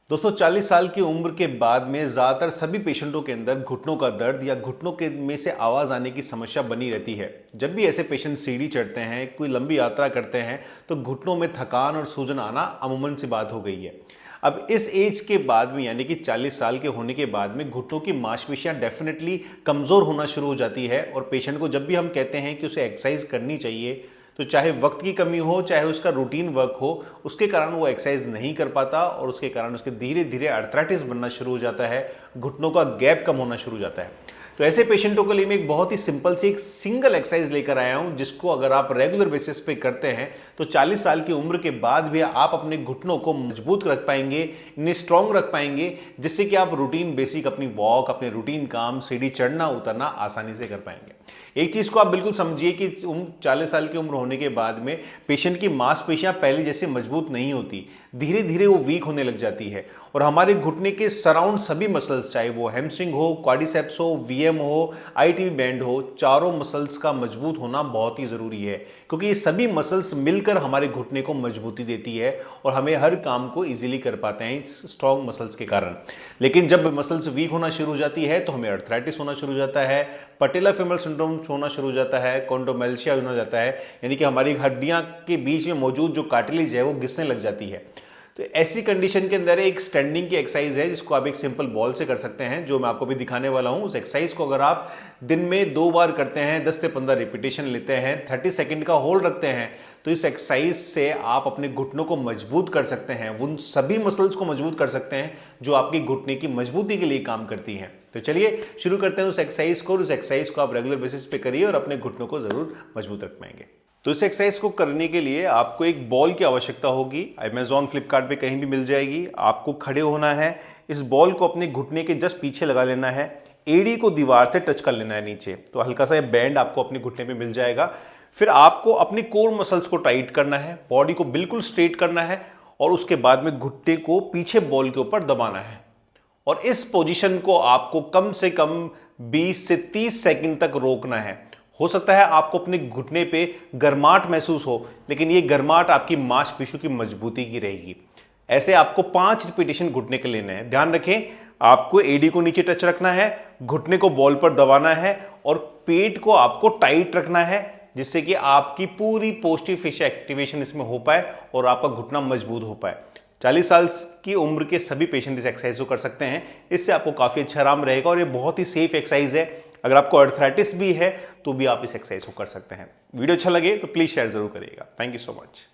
दोस्तों 40 साल की उम्र के बाद में ज़्यादातर सभी पेशेंटों के अंदर घुटनों का दर्द या घुटनों के में से आवाज़ आने की समस्या बनी रहती है। जब भी ऐसे पेशेंट सीढ़ी चढ़ते हैं, कोई लंबी यात्रा करते हैं, तो घुटनों में थकान और सूजन आना अमूमन सी बात हो गई है। अब इस एज के बाद में यानी कि 40 साल के होने के बाद में घुटनों की मांसपेशियां डेफिनेटली कमज़ोर होना शुरू हो जाती है और पेशेंट को जब भी हम कहते हैं कि उसे एक्सरसाइज करनी चाहिए, तो चाहे वक्त की कमी हो, चाहे उसका रूटीन वर्क हो, उसके कारण वो एक्सरसाइज नहीं कर पाता और उसके कारण उसके धीरे धीरे आर्थराइटिस बनना शुरू हो जाता है, घुटनों का गैप कम होना शुरू हो जाता है। तो ऐसे पेशेंटों के लिए मैं एक बहुत ही सिंपल सी एक सिंगल एक्सरसाइज लेकर आया हूं, जिसको अगर आप रेगुलर बेसिस पे करते हैं तो 40 साल की उम्र के बाद भी आप अपने घुटनों को मजबूत रख पाएंगे, इन्हें स्ट्रांग रख पाएंगे, जिससे कि आप रूटीन बेसिक अपनी वॉक, अपने रूटीन काम, सीढ़ी चढ़ना उतरना आसानी से कर पाएंगे। एक चीज को आप बिल्कुल समझिए कि 40 साल की उम्र होने के बाद में पेशेंट की मांसपेशियां पहले जैसे मजबूत नहीं होती, धीरे धीरे वो वीक होने लग जाती है और हमारे घुटने के सराउंड सभी मसल्स, चाहे वो हैमस्ट्रिंग हो, क्वाड्रिसेप्स हो, वीएम हो, आईटीबी बैंड हो, चारों मसल्स का मजबूत होना बहुत ही जरूरी है, क्योंकि ये सभी मसल्स मिलकर हमारे घुटने को मजबूती देती है और हमें हर काम को इजीली कर पाते हैं स्ट्रॉन्ग मसल्स के कारण। लेकिन जब मसल्स वीक होना शुरू हो जाती है तो हमें आर्थराइटिस होना शुरू हो जाता है, पटेला फेमर सिंड्रोम होना शुरू हो जाता है, कॉन्डोमेल्शिया होना जाता है, यानी कि हमारी हड्डियां के बीच में मौजूद जो कार्टिलेज है वो घिसने लग जाती है। तो ऐसी कंडीशन के अंदर एक स्टैंडिंग की एक्सरसाइज है, जिसको आप एक सिंपल बॉल से कर सकते हैं, जो मैं आपको भी दिखाने वाला हूं। उस एक्सरसाइज को अगर आप दिन में 2 बार करते हैं, 10 से 15 रिपीटेशन लेते हैं, 30 सेकंड का होल्ड रखते हैं, तो इस एक्सरसाइज से आप अपने घुटनों को मजबूत कर सकते हैं, उन सभी मसल्स को मजबूत कर सकते हैं जो आपकी घुटने की मजबूती के लिए काम करती हैं। तो चलिए शुरू करते हैं उस एक्सरसाइज को। उस एक्सरसाइज को आप रेगुलर बेसिस पे करिए और अपने घुटनों को जरूर मजबूत रख पाएंगे। तो इस एक्सरसाइज को करने के लिए आपको एक बॉल की आवश्यकता होगी। अमेजॉन, फ्लिपकार्ट पे कहीं भी मिल जाएगी। आपको खड़े होना है, इस बॉल को अपने घुटने के जस्ट पीछे लगा लेना है, एड़ी को दीवार से टच कर लेना है नीचे, तो हल्का सा बैंड आपको अपने घुटने पे मिल जाएगा। फिर आपको अपनी कोर मसल्स को टाइट करना है, बॉडी को बिल्कुल स्ट्रेट करना है और उसके बाद में घुटने को पीछे बॉल के ऊपर दबाना है और इस पोजीशन को आपको कम से कम 20 से 30 सेकंड तक रोकना है। हो सकता है आपको अपने घुटने पे गर्माहट महसूस हो, लेकिन ये गर्माहट आपकी मांसपेशियों की मजबूती की रहेगी। ऐसे आपको 5 रिपीटेशन घुटने के लेने हैं। ध्यान रखें, आपको एडी को नीचे टच रखना है, घुटने को बॉल पर दबाना है और पेट को आपको टाइट रखना है, जिससे कि आपकी पूरी पोस्टीरियर फेशिया एक्टिवेशन इसमें हो पाए और आपका घुटना मजबूत हो पाए। 40 साल की उम्र के सभी पेशेंट इस एक्सरसाइज को कर सकते हैं। इससे आपको काफी अच्छा आराम रहेगा और ये बहुत ही सेफ एक्सरसाइज है। अगर आपको आर्थराइटिस भी है तो भी आप इस एक्सरसाइज को कर सकते हैं। वीडियो अच्छा लगे तो प्लीज शेयर जरूर करिएगा। Thank you so much.